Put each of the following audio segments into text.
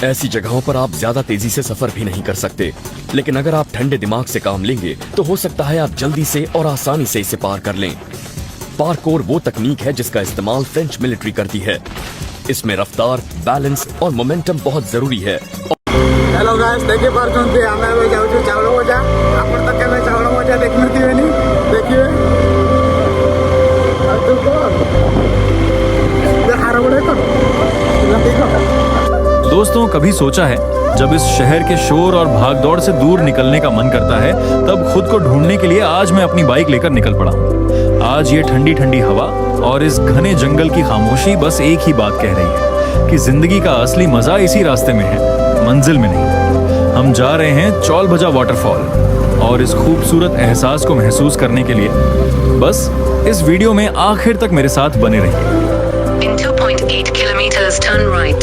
ऐसी जगहों पर आप ज्यादा तेजी से सफर भी नहीं कर सकते, लेकिन अगर आप ठंडे दिमाग से काम लेंगे तो हो सकता है आप जल्दी से और आसानी से इसे पार कर लें। पार्कोर वो तकनीक है जिसका इस्तेमाल फ्रेंच मिलिट्री करती है। इसमें रफ्तार, बैलेंस और मोमेंटम बहुत जरूरी है। हेलो गाइस, देखिए पार्चंती आमे अब जाउछु चावल भजा। आपण तो केबे चावल भजा देखनथिबेनी, देखिए आ तू कोन ये हार बड़े तो दोस्तों, कभी सोचा है जब इस शहर के शोर और भागदौड़ से दूर निकलने का मन करता है तब खुद को ढूंढने के लिए आज मैं अपनी बाइक लेकर निकल पड़ा हूँ। आज ये ठंडी ठंडी हवा और इस घने जंगल की खामोशी बस एक ही बात कह रही है कि जिंदगी का असली मजा इसी रास्ते में है, मंजिल में नहीं। हम जा रहे हैं चौल भजा वाटरफॉल और इस खूबसूरत एहसास को महसूस करने के लिए बस इस वीडियो में आखिर तक मेरे साथ बने रहिए। In 2.8 kilometers, turn right.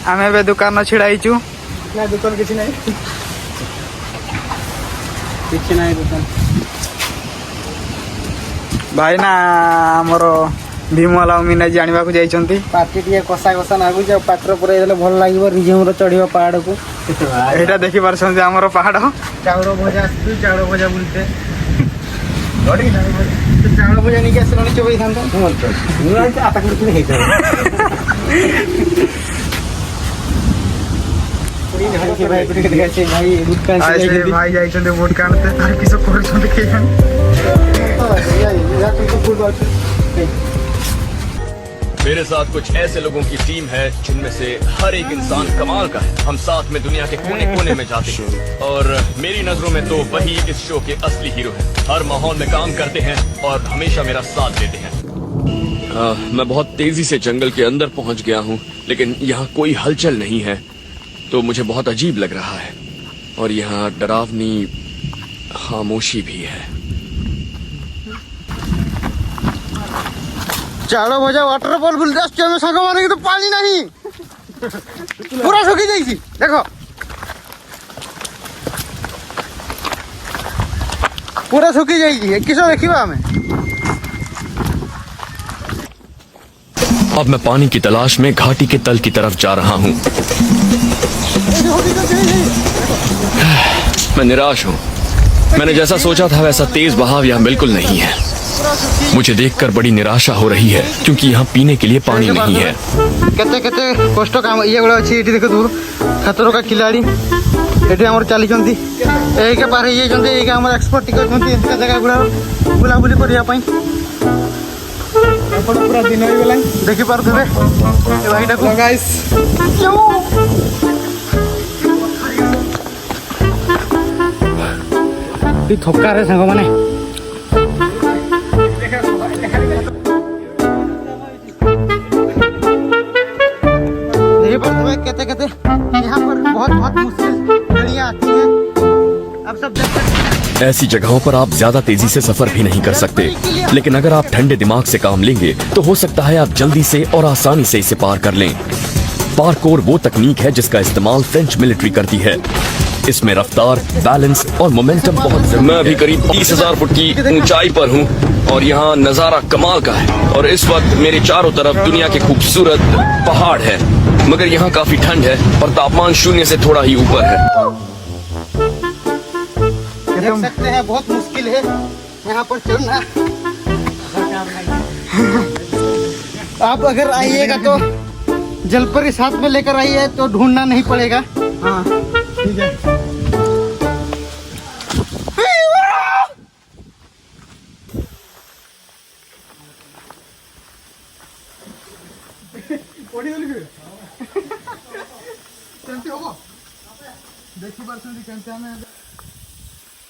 आमे बे दुकान छिड़ाईचु ना दुकान किसी नहीं दुकान भाई ना हमर भीमवाला मीना जानिबा को जाइछंती पार्टी टिके कसा कसा लागु जे पात्र पुरै देले भल लागिवो रिझुमरो चढ़िबो पहाड़ को एटा देखि परछन जे हमर पहाड़ चाउरो भजा तू चाउरो भजा बुलते गडी ना तो चाउरो भजा नि के असलनी चोबै थांतो नु आज आता करके हे भाई जाइछंती वोट कानते तार किसो करछंती के मेरे साथ कुछ ऐसे लोगों की टीम है जिनमें से हर एक इंसान कमाल का है। हम साथ में दुनिया के कोने कोने में जाते हैं और मेरी नजरों में तो वही इस शो के असली हीरो हैं। हर माहौल में काम करते हैं और हमेशा मेरा साथ देते हैं। मैं बहुत तेजी से जंगल के अंदर पहुंच गया हूं, लेकिन यहाँ कोई हलचल नहीं है तो मुझे बहुत अजीब लग रहा है और यहाँ डरावनी खामोशी भी है। चाउरो भजा वाटरफॉल बुलते आछे हम संग माने तो पानी नहीं पूरा सुखी जाईसी देखो पूरा सुखी जाईसी किसो देखिबा हमें। अब मैं पानी की तलाश में घाटी के तल की तरफ जा रहा हूँ। मैं निराश हूँ। मैंने जैसा सोचा था वैसा तेज बहाव यहाँ बिल्कुल नहीं है। मुझे देखकर बड़ी निराशा हो रही है क्योंकि यहाँ पीने के लिए पानी नहीं है। केते केते कष्ट काम ये गुड़ा अछि एठी देखो दूर खतरो का खिलाड़ी एठी हमर चाली जंती ए के पार ये जंती ए के हमर एक्सपर्ट टिकट जंती एका जगह गुड़ा बुला बुली करिया पई अपन पूरा दिन होई गेलै देखि पार देबे ए भाईटा को गाइस ती थक्का रे संग माने कहते कहते यहाँ पर बहुत बहुत मुश्किल घड़ियाँ आती हैं। अब सब देख सकते हैं। ऐसी जगहों पर आप ज्यादा तेजी से सफर भी नहीं कर सकते, लेकिन अगर आप ठंडे दिमाग से काम लेंगे तो हो सकता है आप जल्दी से और आसानी से इसे पार कर लें। पार्कोर वो तकनीक है जिसका इस्तेमाल फ्रेंच मिलिट्री करती है। इसमें रफ्तार, बैलेंस और मोमेंटम बहुत जरूरी है। मैं अभी करीब 30,000 फुट की ऊंचाई पर हूँ और यहाँ नजारा कमाल का है और इस वक्त मेरे चारों तरफ दुनिया के खूबसूरत पहाड़ है, मगर यहाँ काफी ठंड है और तापमान 0 से थोड़ा ही ऊपर है। देख सकते हैं बहुत मुश्किल है यहाँ पर चढ़ना। आप अगर आइएगा तो जलपरी साथ में लेकर आइए तो ढूंढना नहीं पड़ेगा। हाँ ठीक है।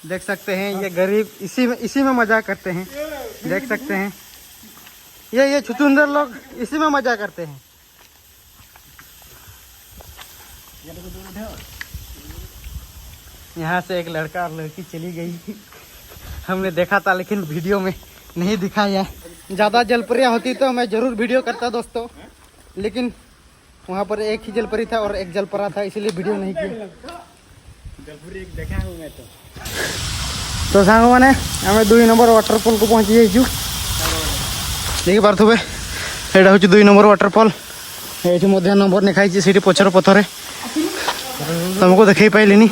देख सकते हैं ये गरीब इसी में मजा करते हैं। देख सकते हैं ये छुचुंदर लोग इसी में मजा करते हैं। यहाँ से एक लड़का और लड़की चली गई। हमने देखा था लेकिन वीडियो में नहीं दिखाया। ज़्यादा जलपरियाँ होती तो मैं ज़रूर वीडियो करता दोस्तों, लेकिन वहाँ पर एक ही जलपरी था और एक जलपरा था, इसलिए वीडियो नहीं किया। तो सांग मैंने आम 2 नंबर वाटरफॉल को पहुँची जाइए। देखी पारे यहाँ हूँ 2 नंबर वाटरफॉल। ये नंबर लिखाई से पचर पथर तुमको देख पाइलिनी।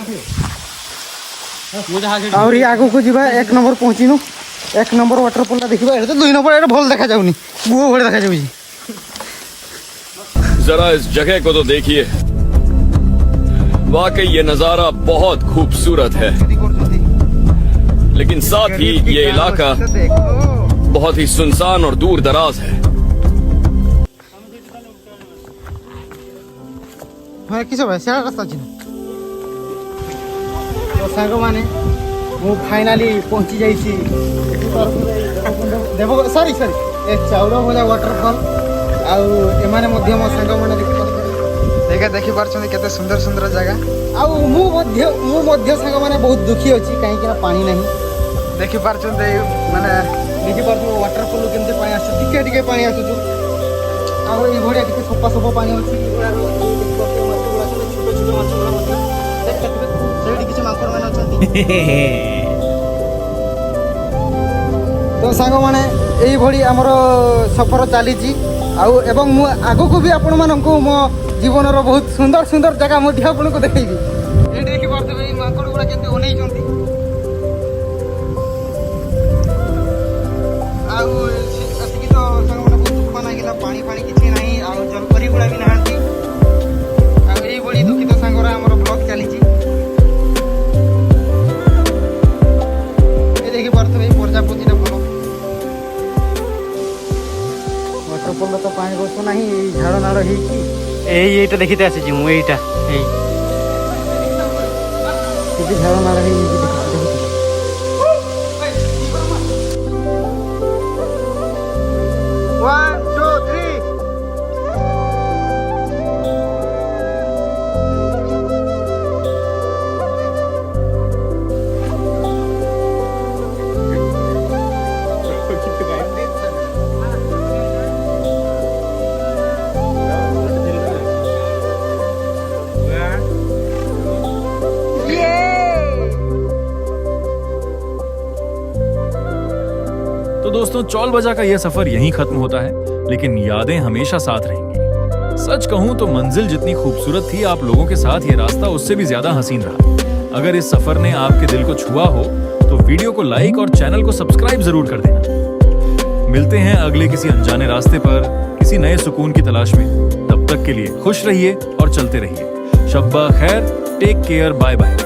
और ये आगू को जीवा 1 नंबर पहुँचीनु। 1 नंबर वाटरफॉल देखा। ये तो 2 नंबर ये भल देखा जाऊनी, गुओ भाई देखा जाऊँ। जरा इस जगह को तो देखिए, वाकई ये नजारा बहुत खूबसूरत है, लेकिन साथ ही ये इलाका बहुत ही सुनसान और दूर दराज है। किस रास्ता अच्छी तो सांग मैंने मु फाइनाली पहुंची जाइए देव सॉरी ए चाउल भजा वाटरफॉल। आने मो सांग मैंने देखी पार्टी केते सुंदर सुंदर जगह। सांग मैंने बहुत दुखी अच्छी कहीं पानी नहीं देखी पार्टी मैंने देखी पार्थ वाटरफॉल केमती पानी आस टिके पानी आसुचु। आइया टे सफा सफा पानी अच्छी किसी माकड़ मैंने अच्छा। तो सांग मैंने यही आमर सफर चली आगू भी आपण मानू मो जीवन बहुत सुंदर सुंदर जगह मुझे आपको देखी। ये देखी पारे माकड़ गुड़ा के अनेक तो सांग मैंने बहुत दुख लगे पानी पानी किसी ना जलपरी गुड़ा भी नहांती। आई दुखित सांगर आमर ब्लॉग चली देखी पारे प्रजापति भल वाटरफॉल तो पानी बस ना झाड़ नाड़ होटा देखते आसी मुझे झाड़ नाड़ तो दोस्तों चौल बजा का यह सफर यहीं खत्म होता है, लेकिन यादें हमेशा साथ रहेंगी। सच कहूं तो मंजिल जितनी खूबसूरत थी, आप लोगों के साथ ये रास्ता उससे भी ज्यादा हसीन रहा। अगर इस सफर ने आपके दिल को छुआ हो तो वीडियो को लाइक और चैनल को सब्सक्राइब जरूर कर देना। मिलते हैं अगले किसी अनजाने रास्ते पर किसी नए सुकून की तलाश में। तब तक के लिए खुश रहिए और चलते रहिए। शब्बा खैर, टेक केयर, बाय बाय।